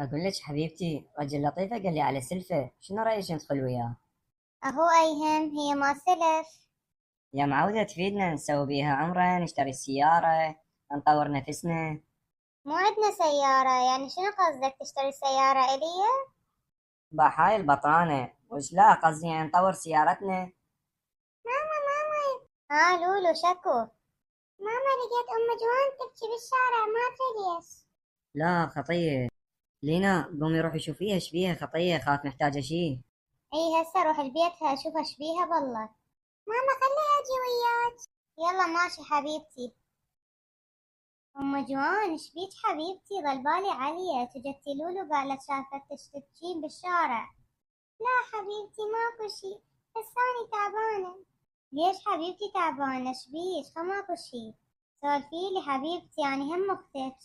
أقول لك حبيبتي، رجل لطيفة قال لي على سلفة، شنو رأيك ندخل وياه؟ أهو أيهم هي ما سلف. يا معودة تفيدنا نسوي بيها عمرة، نشتري سيارة، نطور نفسنا. مو عندنا سيارة، يعني شنو قصدك تشتري سيارة إلي؟ بحاي البطانة وش لا قصدي يعني نطور سيارتنا. ماما ماما. ها لولو شكو. ماما لقيت أم جوان تبكي بالشارع، ما أدري ليش. لا خطية. لينا قومي روحي شوفيها ايش بيها، خطية خاف محتاجة شي. إي هسه أروح لبيتها أشوف إيش بيها بالله. ماما خليها أجي وياك. يلا ماشي حبيبتي. أم جوان إيش بيك حبيبتي؟ ظل بالي عليا جتي لولو قالت شافتك تبكين بالشارع. لا حبيبتي ماكو شي، بس أني تعبانة. ليش حبيبتي تعبانة؟ شبيش؟ ماكو شي. سولفيلي حبيبتي، يعني هم أختك.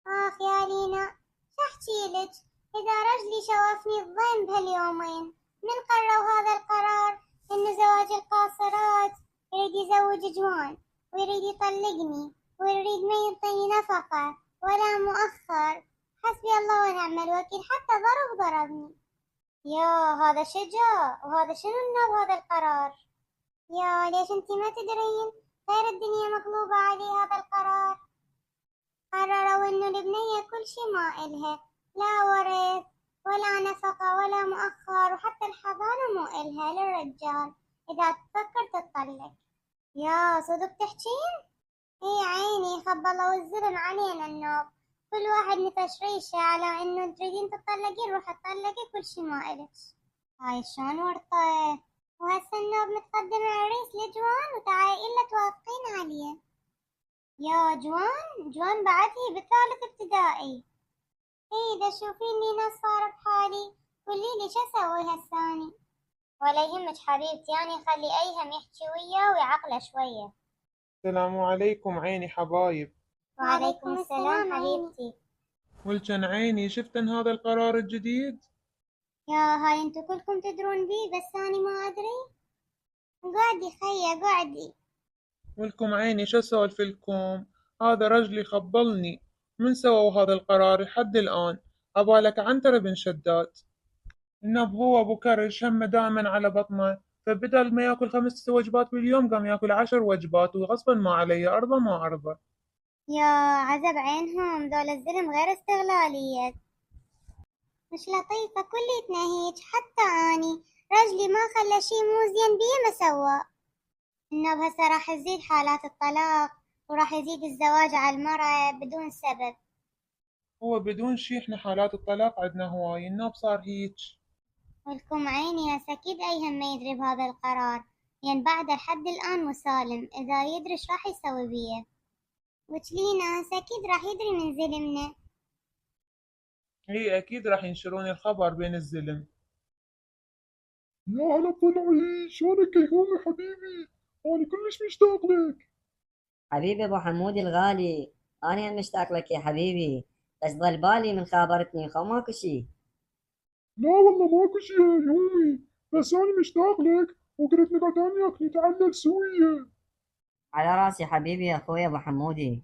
آخ يا لينا، شحكيلك؟ إذا رجلي شوفني الضيم بهاليومين. من قرروا هذا القرار إنه زواج القاصرات. يريد يزوج جوان، ويريد يطلقني، ويريد ما يعطيني نفقة ولا مؤخر. حسبي الله ونعم الوكيل، حتى ضربني. يا هذا شجا، وهذا شنو النوب هذا القرار؟ يا ليش انتي ما تدرين؟ غير الدنيا مقلوبة عليه هذا القرار. قرروا انه البنية كل شي ما إلها، لا ورث ولا نفقة ولا مؤخر، وحتى الحضانة مو إلها للرجال إذا تفكر تطلق. يا صدق تحجين؟ اي عيني، خب الله والزلم علينا النوب. كل واحد نفش ريشه على انه تريدين تطلقين، روح اتطلقي كل شي ما إلك. هاي شلون ورطة؟ وهسه النوب متقدم عريس لجوان وتعالي إلا توافقين عليه. يا جوان، جوان بعد هي بثالث ابتدائي. اي دا شوفين لي ناس صار بحالي. قوليلي شو اسوي هساني؟ ولا يهمك حبيبتي، يعني خلي ايهم يحكي وياه ويعقله شوية. السلام عليكم عيني حبايب. وعليكم السلام حبيبتي. ولجن عيني شفتن هذا القرار الجديد. يا هاي انتو كلكم تدرون بيه بس اني ما ادري. قعدي خيا قعدي. ولكم عيني شو اسولف لكم. هذا رجلي خبلني. من سووا هذا القرار لحد الآن؟ أبالك عنتر بن شداد. النب هو أبو كرش هم دائما على بطنه، فبدل ما ياكل 5 وجبات باليوم قام ياكل 10 وجبات، وغصبا ما علي أرضى ما أرضى. يا عزب عينهم ذول الزلم غير استغلالية. مش لطيفة كليتنا هيج، حتى اني رجلي ما خلى شي مو زين بيه ما سوى. انه بهسه راح تزيد حالات الطلاق، وراح يزيد الزواج على المرأة بدون سبب. هو بدون شي احنا حالات الطلاق عندنا هواي، النب صار هيج. ولكم عيني هسه اكيد ايهم ما يدري بهذا القرار، يعني بعد لحد الان مسالم، اذا يدري ايش راح يسوي بيه. وتلينا هسه اكيد راح يدري من زلمنا. هي أكيد راح ينشرون الخبر بين الزلم. يا هلا طلعي، شلونك يا يومي حبيبي؟ أنا كلش مشتاق لك. حبيبي ابو حمودي الغالي، انا هم مشتاق لك يا حبيبي، بس ضل بالي من خابرتني خو ماكو شي. لا والله ماكو شي يا يومي، بس أنا مشتاق لك وقلت نقعد أنا وياك نتعلق سوية. على راسي حبيبي يا اخوي ابو حمودي.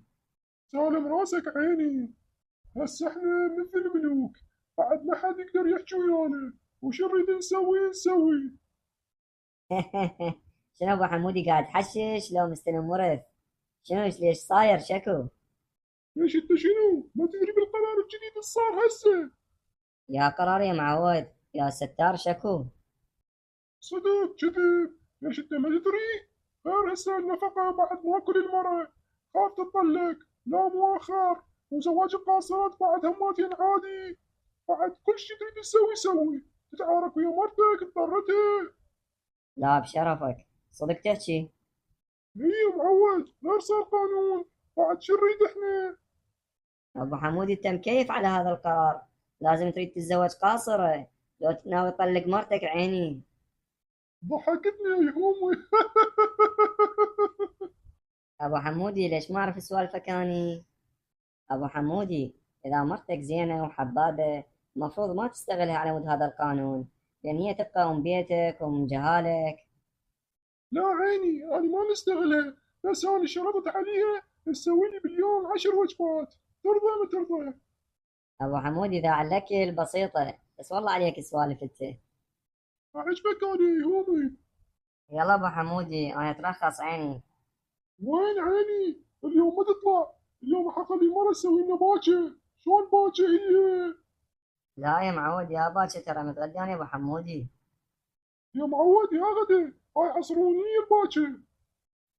سالم راسك عيني. هسه احنا مثل الملوك، بعد ما حد يقدر يحكي ويانا، وش نريد نسوي. شنو ابو حمودي قاعد حشش لو مستلم ورث؟ شنو ليش صاير شكو؟ ليش انت شنو؟ ما تدري بالقرار الجديد اللي صار هسه؟ يا قرار يا معود، يا ستار شكو. صدق كذب. ليش انت ما تدري؟ غير هسه النفقة بعد ما كل المرة خاف تطلق، لا مؤخر، وزواج القاصرات بعد هماتين عادي. بعد كل شي تريد تسوي سوي، تتعارك ويا مرتك اضطرتها. لا بشرفك، صدق تحكي. هي معود غير صار قانون، بعد شو نريد احنا؟ ابو حمودي انت مكيف على هذا القرار؟ لازم تريد تتزوج قاصرة لو ناوي تطلق مرتك عيني. ضحكتني يا امي. ابو حمودي ليش ما اعرف سوالفك اني؟ ابو حمودي، اذا مرتك زينة وحبابة المفروض ما تستغلها على مود هذا القانون، لان هي تبقى ام بيتك وام جهالك. لا عيني انا ما نستغلها، بس انا شرطت عليها تسوي لي باليوم 10 وجبات. ترضى ما ترضى؟ أبو حمود إذا على الأكل بسيطة، بس والله عليك السوالف أنت. عجبك أنا هومي؟ يلا أبو حمودي أنا أترخص عيني. وين عيني؟ اليوم ما تطلع، اليوم حق لي مرة تسوي لنا باكر، شلون باكر هي؟ لا يا معود يا باكر ترى متغداني أبو حمودي. يا معود يا غدا، هاي عصرونية الباكر.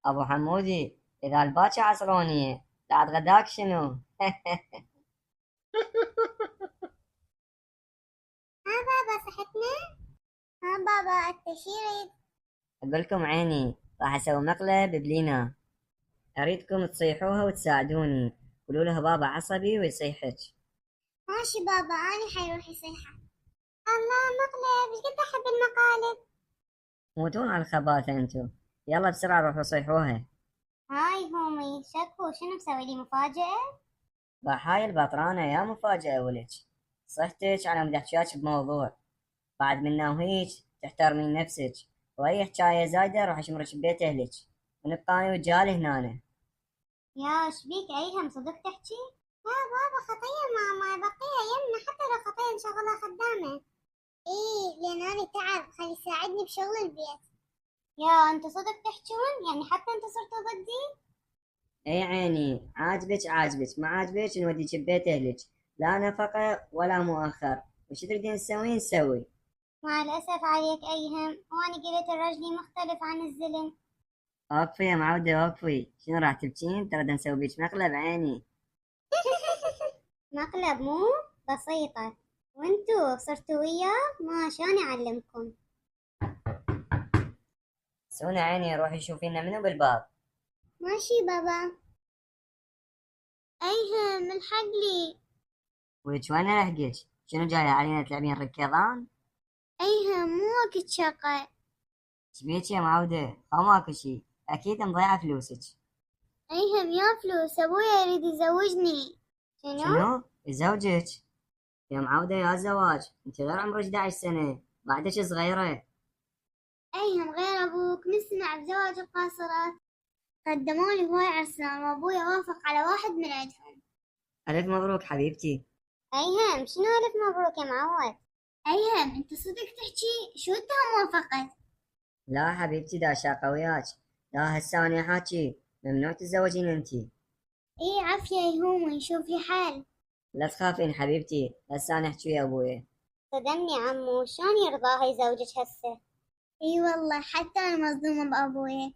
أبو حمودي إذا الباكر عصرونية لا أتغداك شنو؟ ها بابا صحتنا؟ ها بابا التشيرت. أقول لكم عيني راح أسوي مقلب بلينا، أريدكم تصيحوها وتساعدوني، قولوا لها بابا عصبي ويصيحك. ماشي بابا، أنا حيروح يصيحة. الله مقلب، ايش قد أحب المقالب. تموتون على الخباثة انتو، يلا بسرعة روحوا صيحوها. هاي هومي، شكو شنو مسوي لي مفاجأة؟ هاي البطرانة يا مفاجأة ولك، صحتك على مود احكياك بموضوع، بعد منا وهيج تحترمين نفسك، واي حكاية زايدة راح اشمرك ببيت اهلك، ونبقى انا وجالي هنا. يا ايش بيك أيهم صدق تحكي؟ لا بابا خطية ماما، بقيها يمنا حتى لو خطية نشغلها خدامة. ايه لأن أنا تعب، خلي يساعدني بشغل البيت. يا انت صدق تحجون؟ يعني حتى انت صرتوا ضدي؟ اي عيني عاجبك عاجبك، ما عاجبك نوديك ببيت اهلك، لا نفقة ولا مؤخر، وش تريدين تسوين نسوي. مع الأسف عليك أيهم، وأنا قلت الرجلي مختلف عن الزلم. وقفي يا معودة وقفي، شنو راح تبكين؟ ترى بدنا نسوي بيك مقلب عيني. مقلب مو بسيطة، وانتو صرتوا وياه ما شلون أعلمكم. سونا عيني روحي شوفي لنا منو بالباب. ماشي بابا. أيهم الحق لي. ويش وين لحقك؟ شنو جاية علينا تلعبين ركضان؟ أيهم مو وقت شقة. شبيك يا معودة؟ أو ماكو شي، أكيد مضيعة فلوسك. أيهم يا فلوس، أبويا يريد يزوجني. شنو؟ شنو؟ زوجك؟ يا معودة يا زواج، انت غير عمرك 11 سنة، بعدك صغيرة. أيهم غير أبوك نسمع بزواج القاصرات، قدموا لي هواي عرسان وأبويا وافق على واحد من عندهم. ألف مبروك حبيبتي. أيهم شنو ألف مبروك يا معود؟ أيهم أنت صدق تحكي؟ شو أنت موافقة؟ لا حبيبتي دا شاقة وياك، لا هسه أنا حاكي ممنوع تتزوجين انتي. إيه عافية يا هومي، شوف لي حل. لا تخافين حبيبتي، هسه أنا أحكي ويا أبويا. صدمني عمو، شلون يرضاها يزوجك هسه؟ إي والله حتى أنا مصدومة بأبويا.